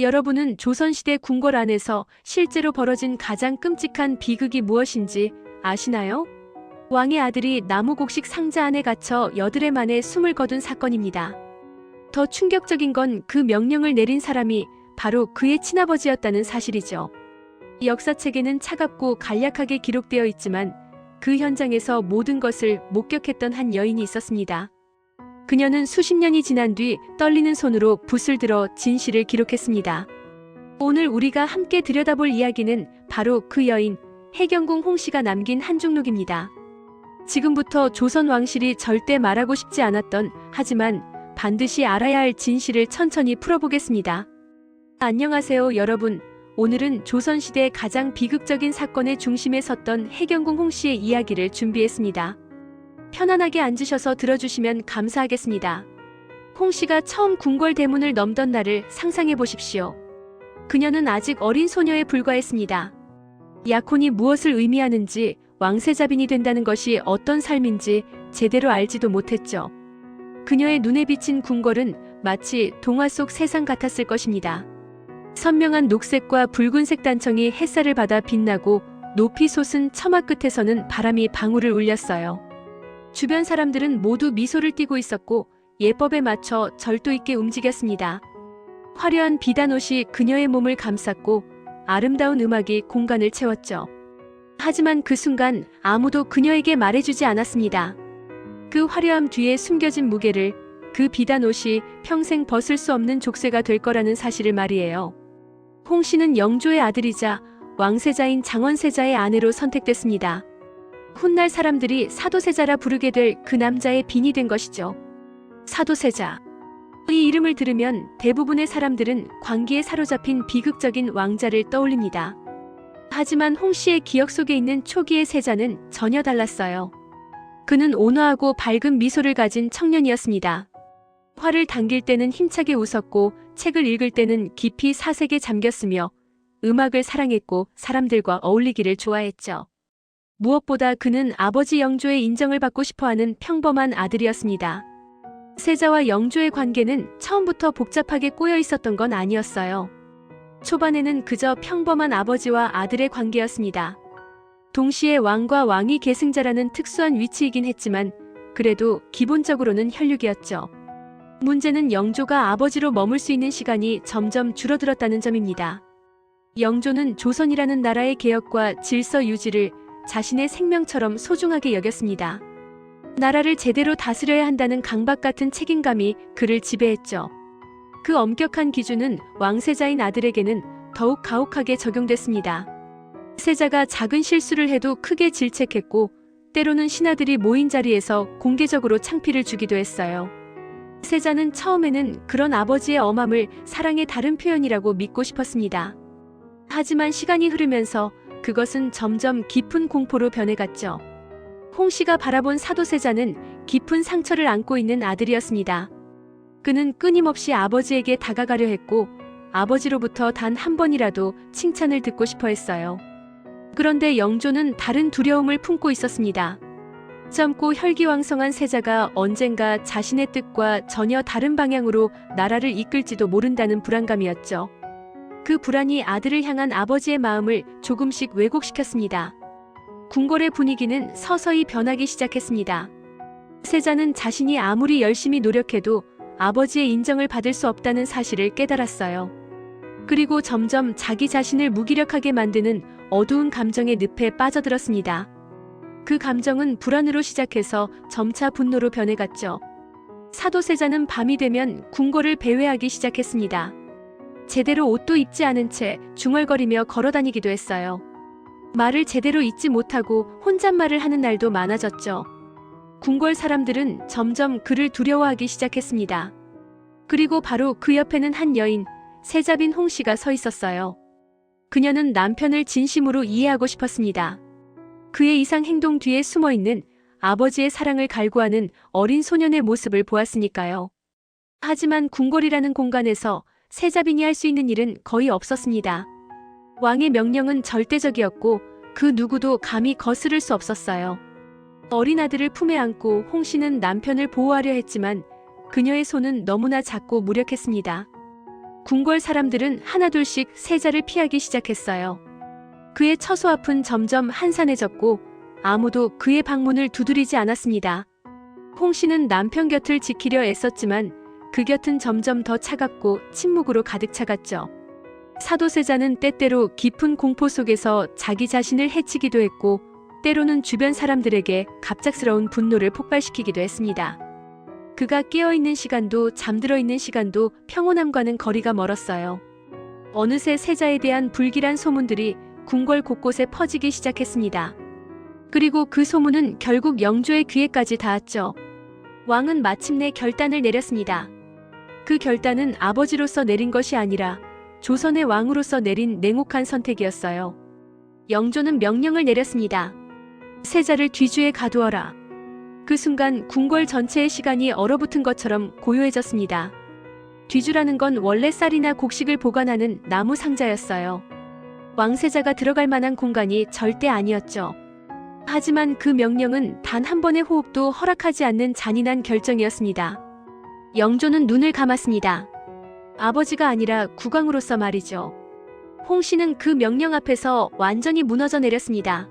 여러분은 조선시대 궁궐 안에서 실제로 벌어진 가장 끔찍한 비극이 무엇인지 아시나요? 왕의 아들이 나무곡식 상자 안에 갇혀 여드레 만에 숨을 거둔 사건입니다. 더 충격적인 건 그 명령을 내린 사람이 바로 그의 친아버지였다는 사실이죠. 역사책에는 차갑고 간략하게 기록되어 있지만 그 현장에서 모든 것을 목격했던 한 여인이 있었습니다. 그녀는 수십 년이 지난 뒤 떨리는 손으로 붓을 들어 진실을 기록했습니다. 오늘 우리가 함께 들여다볼 이야기는 바로 그 여인 해경궁 홍씨가 남긴 한 중록입니다. 지금부터 조선 왕실이 절대 말하고 싶지 않았던, 하지만 반드시 알아야 할 진실을 천천히 풀어보겠습니다. 안녕하세요, 여러분. 오늘은 조선시대 가장 비극적인 사건의 중심에 섰던 해경궁 홍씨의 이야기를 준비했습니다. 편안하게 앉으셔서 들어주시면 감사하겠습니다. 홍씨가 처음 궁궐 대문을 넘던 날을 상상해 보십시오. 그녀는 아직 어린 소녀에 불과했습니다. 약혼이 무엇을 의미하는지, 왕세자빈이 된다는 것이 어떤 삶인지 제대로 알지도 못했죠. 그녀의 눈에 비친 궁궐은 마치 동화 속 세상 같았을 것입니다. 선명한 녹색과 붉은색 단청이 햇살을 받아 빛나고 높이 솟은 처마 끝에서는 바람이 방울을 울렸어요. 주변 사람들은 모두 미소를 띠고 있었고 예법에 맞춰 절도 있게 움직였습니다. 화려한 비단옷이 그녀의 몸을 감쌌고 아름다운 음악이 공간을 채웠죠. 하지만 그 순간 아무도 그녀에게 말해주지 않았습니다. 그 화려함 뒤에 숨겨진 무게를, 그 비단옷이 평생 벗을 수 없는 족쇄가 될 거라는 사실을 말이에요. 홍씨는 영조의 아들이자 왕세자인 장원세자의 아내로 선택됐습니다. 훗날 사람들이 사도세자라 부르게 될 그 남자의 빈이 된 것이죠. 사도세자. 이 이름을 들으면 대부분의 사람들은 광기에 사로잡힌 비극적인 왕자를 떠올립니다. 하지만 홍씨의 기억 속에 있는 초기의 세자는 전혀 달랐어요. 그는 온화하고 밝은 미소를 가진 청년이었습니다. 화를 당길 때는 힘차게 웃었고 책을 읽을 때는 깊이 사색에 잠겼으며 음악을 사랑했고 사람들과 어울리기를 좋아했죠. 무엇보다 그는 아버지 영조의 인정을 받고 싶어하는 평범한 아들이었습니다. 세자와 영조의 관계는 처음부터 복잡하게 꼬여 있었던 건 아니었어요. 초반에는 그저 평범한 아버지와 아들의 관계였습니다. 동시에 왕과 왕위 계승자라는 특수한 위치이긴 했지만 그래도 기본적으로는 혈육이었죠. 문제는 영조가 아버지로 머물 수 있는 시간이 점점 줄어들었다는 점입니다. 영조는 조선이라는 나라의 개혁과 질서 유지를 자신의 생명처럼 소중하게 여겼습니다. 나라를 제대로 다스려야 한다는 강박 같은 책임감이 그를 지배했죠. 그 엄격한 기준은 왕세자인 아들에게는 더욱 가혹하게 적용됐습니다. 세자가 작은 실수를 해도 크게 질책했고 때로는 신하들이 모인 자리에서 공개적으로 창피를 주기도 했어요. 세자는 처음에는 그런 아버지의 엄함을 사랑의 다른 표현이라고 믿고 싶었습니다. 하지만 시간이 흐르면서 그것은 점점 깊은 공포로 변해갔죠. 홍씨가 바라본 사도세자는 깊은 상처를 안고 있는 아들이었습니다. 그는 끊임없이 아버지에게 다가가려 했고 아버지로부터 단 한 번이라도 칭찬을 듣고 싶어 했어요. 그런데 영조는 다른 두려움을 품고 있었습니다. 젊고 혈기왕성한 세자가 언젠가 자신의 뜻과 전혀 다른 방향으로 나라를 이끌지도 모른다는 불안감이었죠. 그 불안이 아들을 향한 아버지의 마음을 조금씩 왜곡시켰습니다. 궁궐의 분위기는 서서히 변하기 시작했습니다. 세자는 자신이 아무리 열심히 노력해도 아버지의 인정을 받을 수 없다는 사실을 깨달았어요. 그리고 점점 자기 자신을 무기력하게 만드는 어두운 감정의 늪에 빠져들었습니다. 그 감정은 불안으로 시작해서 점차 분노로 변해갔죠. 사도세자는 밤이 되면 궁궐을 배회하기 시작했습니다. 제대로 옷도 입지 않은 채 중얼거리며 걸어다니기도 했어요. 말을 제대로 잇지 못하고 혼잣말을 하는 날도 많아졌죠. 궁궐 사람들은 점점 그를 두려워하기 시작했습니다. 그리고 바로 그 옆에는 한 여인, 세자빈 홍씨가 서 있었어요. 그녀는 남편을 진심으로 이해하고 싶었습니다. 그의 이상 행동 뒤에 숨어있는 아버지의 사랑을 갈구하는 어린 소년의 모습을 보았으니까요. 하지만 궁궐이라는 공간에서 세자빈이 할 수 있는 일은 거의 없었습니다. 왕의 명령은 절대적이었고 그 누구도 감히 거스를 수 없었어요. 어린 아들을 품에 안고 홍씨는 남편을 보호하려 했지만 그녀의 손은 너무나 작고 무력했습니다. 궁궐 사람들은 하나둘씩 세자를 피하기 시작했어요. 그의 처소 앞은 점점 한산해졌고 아무도 그의 방문을 두드리지 않았습니다. 홍 씨는 남편 곁을 지키려 애썼지만 그 곁은 점점 더 차갑고 침묵으로 가득 차갔죠. 사도세자는 때때로 깊은 공포 속에서 자기 자신을 해치기도 했고 때로는 주변 사람들에게 갑작스러운 분노를 폭발시키기도 했습니다. 그가 깨어있는 시간도 잠들어 있는 시간도 평온함과는 거리가 멀었어요. 어느새 세자에 대한 불길한 소문들이 궁궐 곳곳에 퍼지기 시작했습니다. 그리고 그 소문은 결국 영조의 귀에까지 닿았죠. 왕은 마침내 결단을 내렸습니다. 그 결단은 아버지로서 내린 것이 아니라 조선의 왕으로서 내린 냉혹한 선택이었어요. 영조는 명령을 내렸습니다. 세자를 뒤주에 가두어라. 그 순간 궁궐 전체의 시간이 얼어붙은 것처럼 고요해졌습니다. 뒤주라는 건 원래 쌀이나 곡식을 보관하는 나무 상자였어요. 왕세자가 들어갈 만한 공간이 절대 아니었죠. 하지만 그 명령은 단 한 번의 호흡도 허락하지 않는 잔인한 결정이었습니다. 영조는 눈을 감았습니다. 아버지가 아니라 국왕으로서 말이죠. 홍 씨는 그 명령 앞에서 완전히 무너져 내렸습니다.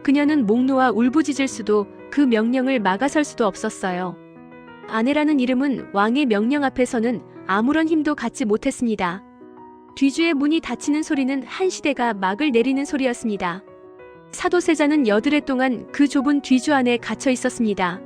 그녀는 목 놓아 울부짖을 수도 그 명령을 막아설 수도 없었어요. 아내라는 이름은 왕의 명령 앞에서는 아무런 힘도 갖지 못했습니다. 뒤주의 문이 닫히는 소리는 한 시대가 막을 내리는 소리였습니다. 사도세자는 여드레 동안 그 좁은 뒤주 안에 갇혀 있었습니다.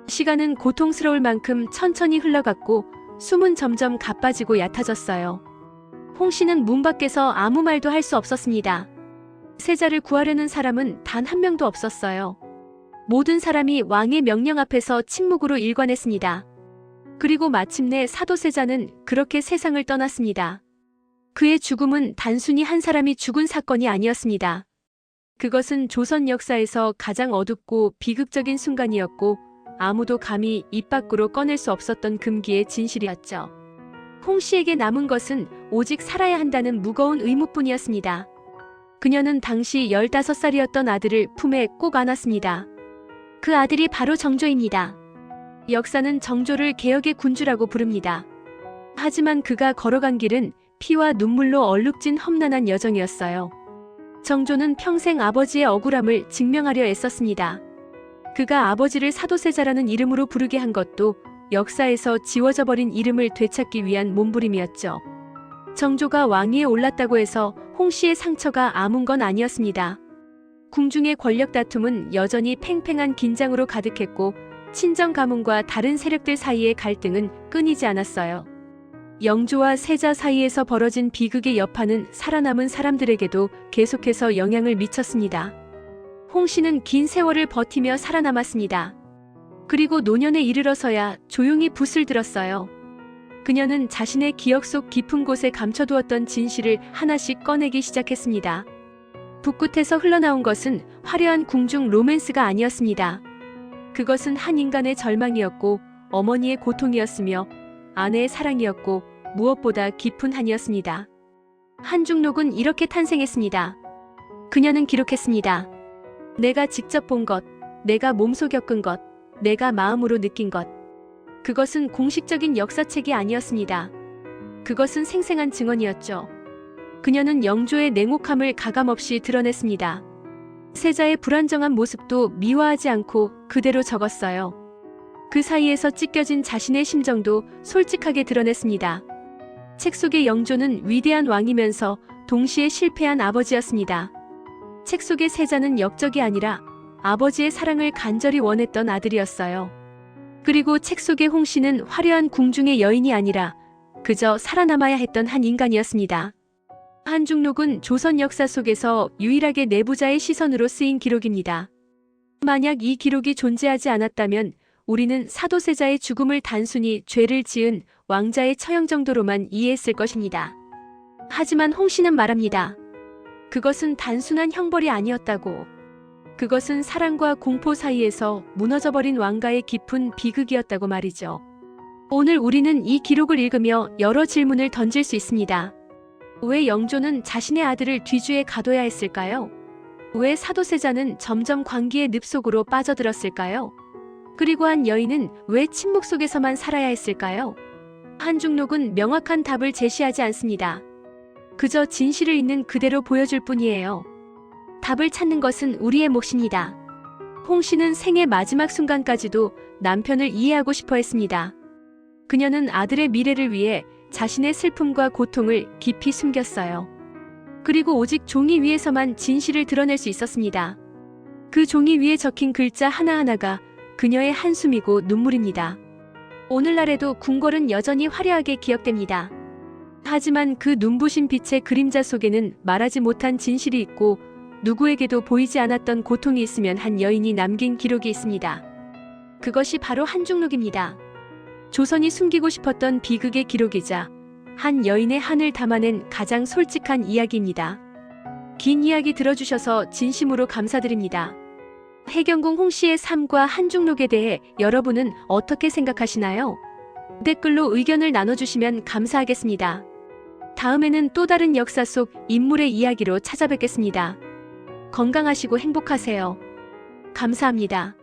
시간은 고통스러울 만큼 천천히 흘러갔고 숨은 점점 가빠지고 얕아졌어요. 홍 씨는 문 밖에서 아무 말도 할 수 없었습니다. 세자를 구하려는 사람은 단 한 명도 없었어요. 모든 사람이 왕의 명령 앞에서 침묵으로 일관했습니다. 그리고 마침내 사도세자는 그렇게 세상을 떠났습니다. 그의 죽음은 단순히 한 사람이 죽은 사건이 아니었습니다. 그것은 조선 역사에서 가장 어둡고 비극적인 순간이었고 아무도 감히 입 밖으로 꺼낼 수 없었던 금기의 진실이었죠. 홍 씨에게 남은 것은 오직 살아야 한다는 무거운 의무뿐이었습니다. 그녀는 당시 15살이었던 아들을 품에 꼭 안았습니다. 그 아들이 바로 정조입니다. 역사는 정조를 개혁의 군주라고 부릅니다. 하지만 그가 걸어간 길은 피와 눈물로 얼룩진 험난한 여정이었어요. 정조는 평생 아버지의 억울함을 증명하려 애썼습니다. 그가 아버지를 사도세자라는 이름으로 부르게 한 것도 역사에서 지워져 버린 이름을 되찾기 위한 몸부림이었죠. 정조가 왕위에 올랐다고 해서 홍 씨의 상처가 아문 건 아니었습니다. 궁중의 권력 다툼은 여전히 팽팽한 긴장으로 가득했고 친정 가문과 다른 세력들 사이의 갈등은 끊이지 않았어요. 영조와 세자 사이에서 벌어진 비극의 여파는 살아남은 사람들에게도 계속해서 영향을 미쳤습니다. 홍 씨는 긴 세월을 버티며 살아남았습니다. 그리고 노년에 이르러서야 조용히 붓을 들었어요. 그녀는 자신의 기억 속 깊은 곳에 감춰두었던 진실을 하나씩 꺼내기 시작했습니다. 붓끝에서 흘러나온 것은 화려한 궁중 로맨스가 아니었습니다. 그것은 한 인간의 절망이었고 어머니의 고통이었으며 아내의 사랑이었고 무엇보다 깊은 한이었습니다. 한중록은 이렇게 탄생했습니다. 그녀는 기록했습니다. 내가 직접 본 것, 내가 몸소 겪은 것, 내가 마음으로 느낀 것. 그것은 공식적인 역사책이 아니었습니다. 그것은 생생한 증언이었죠. 그녀는 영조의 냉혹함을 가감없이 드러냈습니다. 세자의 불안정한 모습도 미화하지 않고 그대로 적었어요. 그 사이에서 찢겨진 자신의 심정도 솔직하게 드러냈습니다. 책 속의 영조는 위대한 왕이면서 동시에 실패한 아버지였습니다. 책 속의 세자는 역적이 아니라 아버지의 사랑을 간절히 원했던 아들이었어요. 그리고 책 속의 홍 씨는 화려한 궁중의 여인이 아니라 그저 살아남아야 했던 한 인간이었습니다. 한중록은 조선 역사 속에서 유일하게 내부자의 시선으로 쓰인 기록입니다. 만약 이 기록이 존재하지 않았다면 우리는 사도세자의 죽음을 단순히 죄를 지은 왕자의 처형 정도로만 이해했을 것입니다. 하지만 홍 씨는 말합니다. 그것은 단순한 형벌이 아니었다고. 그것은 사랑과 공포 사이에서 무너져버린 왕가의 깊은 비극이었다고 말이죠. 오늘 우리는 이 기록을 읽으며 여러 질문을 던질 수 있습니다. 왜 영조는 자신의 아들을 뒤주에 가둬야 했을까요? 왜 사도세자는 점점 광기의 늪속으로 빠져들었을까요? 그리고 한 여인은 왜 침묵 속에서만 살아야 했을까요? 한중록은 명확한 답을 제시하지 않습니다. 그저 진실을 있는 그대로 보여줄 뿐이에요. 답을 찾는 것은 우리의 몫입니다. 홍 씨는 생의 마지막 순간까지도 남편을 이해하고 싶어 했습니다. 그녀는 아들의 미래를 위해 자신의 슬픔과 고통을 깊이 숨겼어요. 그리고 오직 종이 위에서만 진실을 드러낼 수 있었습니다. 그 종이 위에 적힌 글자 하나하나가 그녀의 한숨이고 눈물입니다. 오늘날에도 궁궐은 여전히 화려하게 기억됩니다. 하지만 그 눈부신 빛의 그림자 속에는 말하지 못한 진실이 있고 누구에게도 보이지 않았던 고통이 있으면 한 여인이 남긴 기록이 있습니다. 그것이 바로 한중록입니다. 조선이 숨기고 싶었던 비극의 기록이자 한 여인의 한을 담아낸 가장 솔직한 이야기입니다. 긴 이야기 들어주셔서 진심으로 감사드립니다. 해경궁 홍 씨의 삶과 한중록에 대해 여러분은 어떻게 생각하시나요? 댓글로 의견을 나눠주시면 감사하겠습니다. 다음에는 또 다른 역사 속 인물의 이야기로 찾아뵙겠습니다. 건강하시고 행복하세요. 감사합니다.